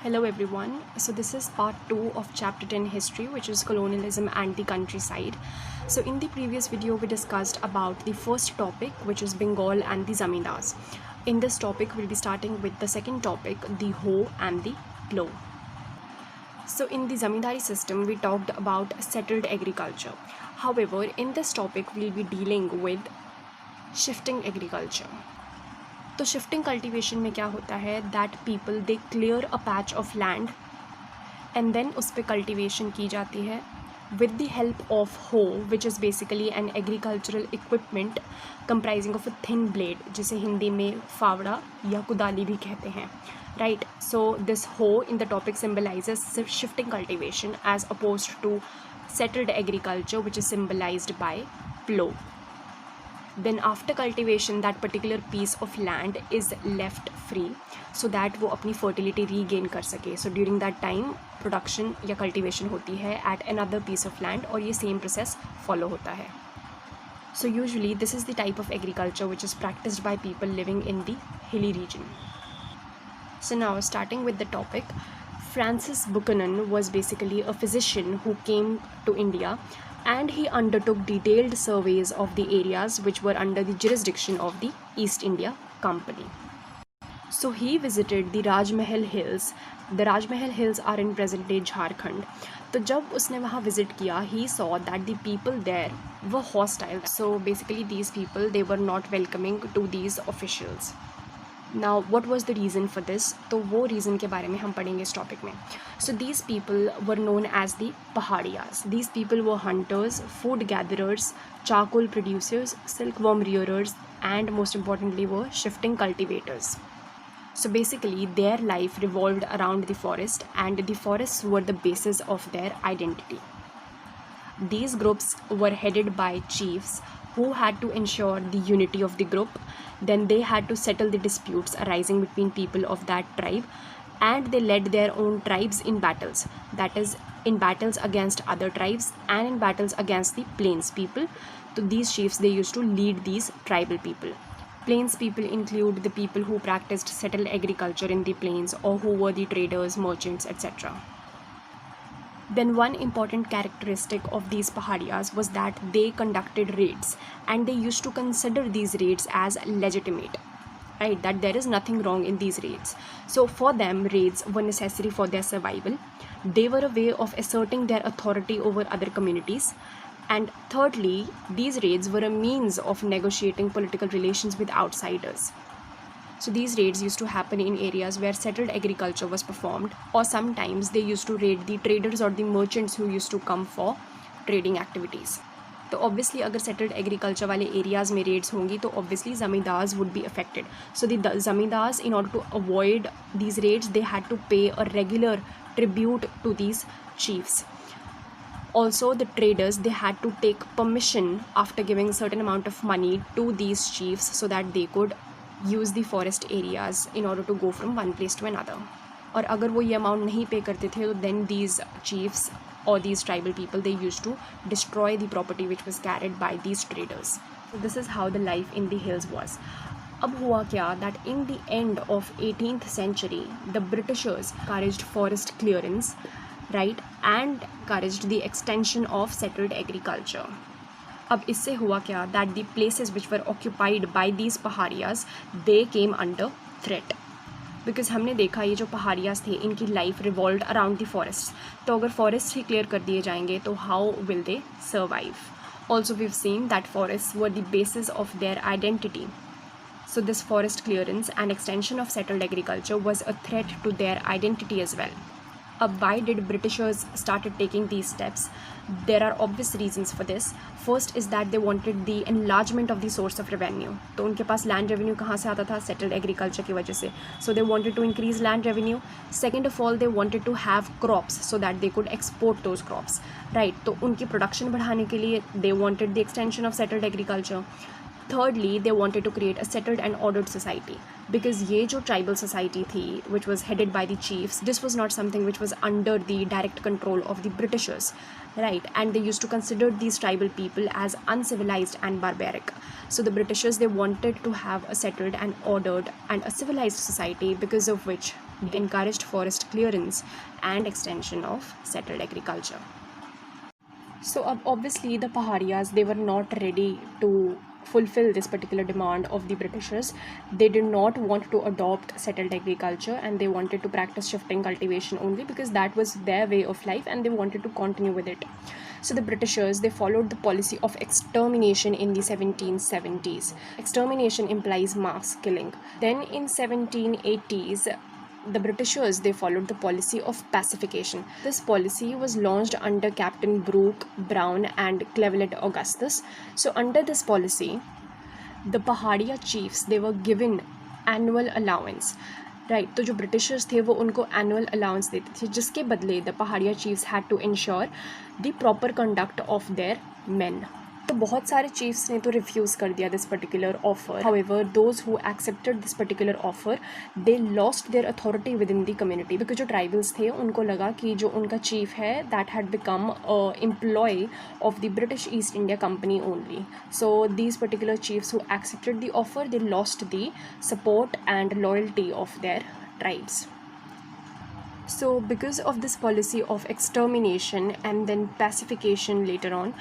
Hello everyone. So this is part 2 of chapter 10 history, which is colonialism and the countryside. So in the previous video we discussed about the first topic, which is Bengal and the zamindars. In this topic we'll be starting with the second topic, the hoe and the plow. So in the zamindari system we talked about settled agriculture. However, in this topic we'll be dealing with shifting agriculture. तो shifting cultivation में क्या होता है that people they clear a patch of land and then उस पर cultivation की जाती है विद द हेल्प ऑफ हो which is basically an agricultural equipment comprising of a thin blade, जिसे हिंदी में फावड़ा या कुदाली भी कहते हैं, right. So this hoe in the topic symbolizes shifting cultivation as opposed to settled agriculture which is symbolized by plough. Then after cultivation that particular piece of land is left free so that वो अपनी fertility regain कर सके. So during that time production या cultivation होती है at another piece of land और ये same process follow होता है. So usually this is the type of agriculture which is practiced by people living in the hilly region. So now starting with the topic, Francis Buchanan was basically a physician who came to India and he undertook detailed surveys of the areas which were under the jurisdiction of the East India Company. So he visited the Rajmahal Hills. The Rajmahal Hills are in present day Jharkhand. तो जब उसने वहाँ visit किया, he saw that the people there were hostile. So basically these people, they were not welcoming to these officials. Now what was the reason for this? तो वो reason के बारे में हम पढ़ेंगे इस topic में. So these people were known as the Pahadiyas. These people were hunters, food gatherers, charcoal producers, silkworm rearers, and most importantly were shifting cultivators. So basically their life revolved around the forest and the forests were the basis of their identity. These groups were headed by chiefs who had to ensure the unity of the group. Then they had to settle the disputes arising between people of that tribe, and they led their own tribes in battles, that is in battles against other tribes and in battles against the plains people. So these chiefs, they used to lead these tribal people. Plains people include the people who practiced settled agriculture in the plains or who were the traders, merchants, etc. Then one important characteristic of these Pahadiyas was that they conducted raids, and they used to consider these raids as legitimate, right, that there is nothing wrong in these raids. So for them raids were necessary for their survival. They were a way of asserting their authority over other communities, and thirdly these raids were a means of negotiating political relations with outsiders. So these raids used to happen in areas where settled agriculture was performed, or sometimes they used to raid the traders or the merchants who used to come for trading activities. तो obviously अगर settled agriculture वाले areas में raids होंगी तो obviously zamindars would be affected. So the zamindars, in order to avoid these raids, they had to pay a regular tribute to these chiefs. Also the traders, they had to take permission after giving a certain amount of money to these chiefs so that they could use the forest areas in order to go from one place to another. और अगर वो ये amount नहीं pay करते थे तो then these chiefs or these tribal people, they used to destroy the property which was carried by these traders. So this is how the life in the hills was. अब हुआ क्या that in the end of 18th century the Britishers encouraged forest clearance, right, and encouraged the extension of settled agriculture. अब इससे हुआ क्या that the places which were occupied by these Pahadiyas, they came under threat. Because हमने देखा ये जो पहाड़ियाज थे इनकी life revolve around the forest, तो अगर फॉरेस्ट ही क्लियर कर दिए जाएंगे तो how will they survive. Also we have seen that forest were the basis of their identity. So this forest clearance and extension of settled agriculture was a threat to their identity as well. Why did Britishers started taking these steps? There are obvious reasons for this. First is that they wanted the enlargement of the source of revenue. तो उनके पास land revenue कहाँ से आता था? Settled agriculture की वजह से. So they wanted to increase land revenue. Second of all, they wanted to have crops so that they could export those crops, right? तो उनकी production बढ़ाने के लिए they wanted the extension of settled agriculture. Thirdly, they wanted to create a settled and ordered society, because ये जो tribal society थी which was headed by the chiefs, this was not something which was under the direct control of the Britishers, right, and they used to consider these tribal people as uncivilized and barbaric. So the Britishers, they wanted to have a settled and ordered and a civilized society, because of which they encouraged forest clearance and extension of settled agriculture. So obviously the Paharias, they were not ready to fulfill this particular demand of the Britishers. They did not want to adopt settled agriculture, and they wanted to practice shifting cultivation only because that was their way of life and they wanted to continue with it. So the Britishers, they followed the policy of extermination in the 1770s. Extermination implies mass killing. Then in 1780s, the Britishers, they followed the policy of pacification. This policy was launched under Captain Brooke, Brown and Cleveland Augustus. So under this policy, the Pahadia chiefs, they were given annual allowance. Right तो जो Britishers थे वो उनको annual allowance देते थे, जिसके बदले the Paharia chiefs had to ensure the proper conduct of their men. तो बहुत सारे चीफ्स ने तो रिफ्यूज़ कर दिया this particular offer. However those who accepted this particular offer, they lost their authority within the community, because जो tribals थे उनको लगा कि जो उनका चीफ है that had become employ of the British East India company only. So these particular chiefs who accepted the offer, they lost the support and loyalty of their tribes. So because of this policy of extermination and then pacification later on,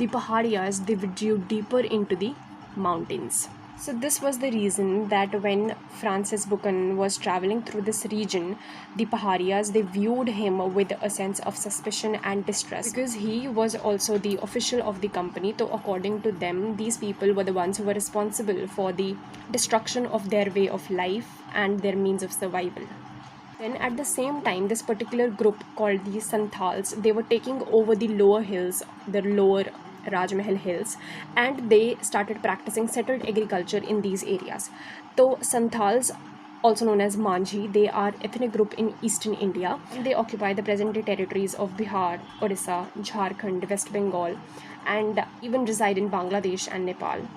the Paharias, they withdrew deeper into the mountains. So this was the reason that when Francis Buchanan was traveling through this region, the Paharias, they viewed him with a sense of suspicion and distress because he was also the official of the company. So according to them, these people were the ones who were responsible for the destruction of their way of life and their means of survival. Then at the same time, this particular group called the Santals, they were taking over the lower hills, the lower Rajmahal hills, and they started practicing settled agriculture in these areas. So Santals, also known as Manjhi, they are ethnic group in eastern India. They occupy the present-day territories of Bihar, Odisha, Jharkhand, West Bengal, and even reside in Bangladesh and Nepal.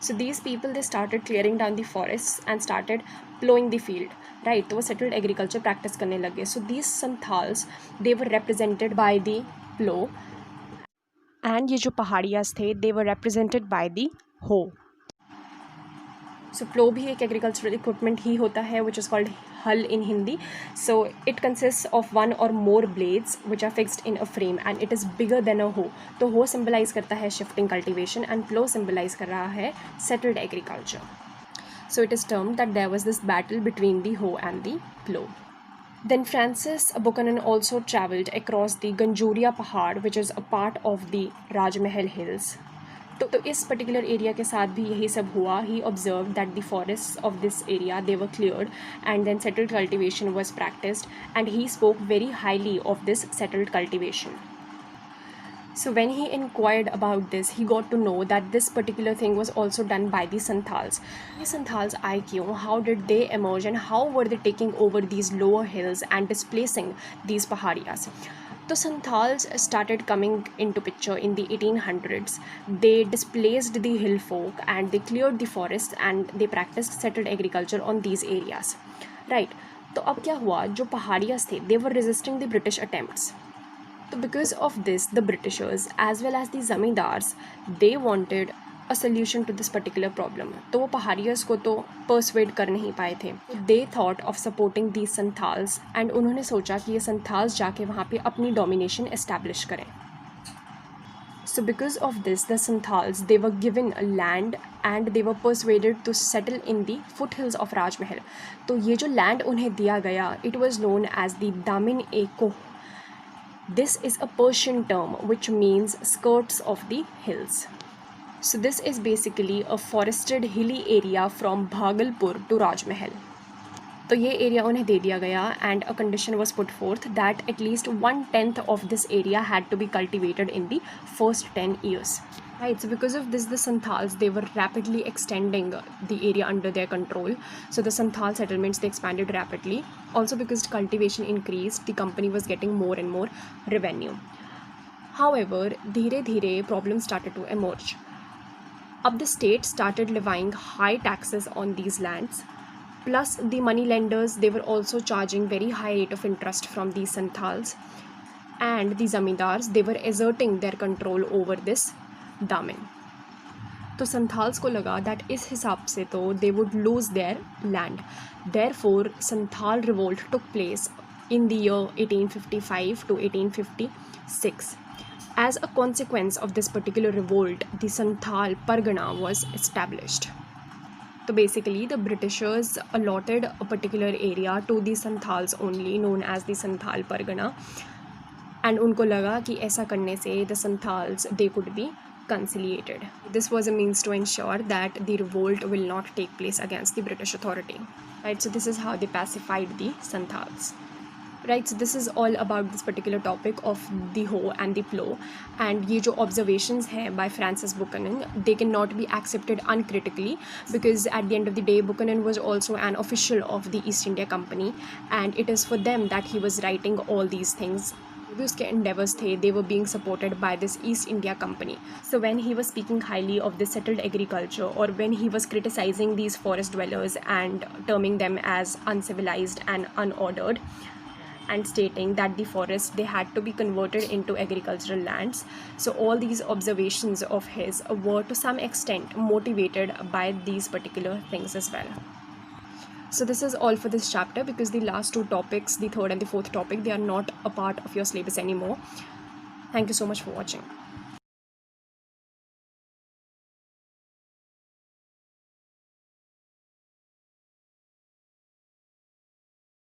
So these people, they started clearing down the forests and started plowing the field, right? तो वो settled agriculture practice करने लगे. So these Santals, they were represented by the plow, and ये जो पहाड़ियास थे, they were represented by the hoe. So plow भी एक agricultural equipment ही होता है, which is called hull in Hindi. So it consists of one or more blades which are fixed in a frame and it is bigger than a hoe. तो hoe symbolize करता है shifting cultivation and plow symbolize कर रहा है settled agriculture. So it is termed that there was this battle between the hoe and the plow. Then Francis Buchanan also travelled across the Ganjuria Pahad, which is a part of the Rajmahal hills. तो इस particular area के साथ भी यही सब हुआ. He observe that the forest of this area, they were cleared and then settled cultivation was practised and he spoke very highly of this settled cultivation. So when he inquired about this, he got to know that this particular thing was also done by the Santals. The Santals आए क्यों? How did they emerge and how were they taking over these lower hills and displacing these Paharias? So Santals started coming into picture in the 1800s. They displaced the hill folk and they cleared the forests and they practiced settled agriculture on these areas. Right. तो अब क्या हुआ? जो Paharias थे, they were resisting the British attempts. So because of this, the Britishers as well as the zamindars, they wanted a solution to this particular problem. तो वो पहाड़ियस को तो persuade कर नहीं पाए थे. They thought of supporting these Santals and उन्होंने सोचा कि ये Santals जाके वहाँ पे अपनी domination establish करें. So because of this, the Santals, they were given land and they were persuaded to settle in the foothills of Rajmahal. तो ये जो land उन्हें दिया गया, it was known as the Damin-e-Koh. This is a Persian term which means skirts of the hills. So this is basically a forested hilly area from Bhagalpur to Rajmahal. तो ये area उन्हें दे दिया गया and a condition was put forth that at least 1/10 of this area had to be cultivated in the first 10 years. Right, so because of this, the Santals, they were rapidly extending the area under their control. So the Santal settlements, they expanded rapidly. Also because cultivation increased, the company was getting more and more revenue. However, धीरे धीरे problems started to emerge. Up the state started levying high taxes on these lands. Plus the money lenders, they were also charging very high rate of interest from these Santals. And the zamindars, they were asserting their control over this Damin. तो Santhals को लगा that इस हिसाब से तो they would lose their land. Therefore Santhal revolt took place in the year 1855 to 1856. As a consequence of this particular revolt, the Santhal Pargana was established. So basically, the Britishers allotted a particular area to the Santhals only, known as the Santhal Pargana, and उनको लगा कि ऐसा करने से the Santhals they could be conciliated. This was a means to ensure that the revolt will not take place against the British authority. Right, so this is how they pacified the Santhals. Right, so this is all about this particular topic of the hoe and the plow, and ये जो observations हैं by Francis Buchanan, they cannot be accepted uncritically, because at the end of the day Buchanan was also an official of the East India Company, and it is for them that he was writing all these things. उसके endeavors थे, they were being supported by this East India Company. So when he was speaking highly of the settled agriculture, or when he was criticizing these forest dwellers and terming them as uncivilized and unordered, and stating that the forests they had to be converted into agricultural lands, so all these observations of his were to some extent motivated by these particular things as well. So this is all for this chapter, because the last two topics, the third and the fourth topic, they are not a part of your syllabus anymore. Thank you so much for watching.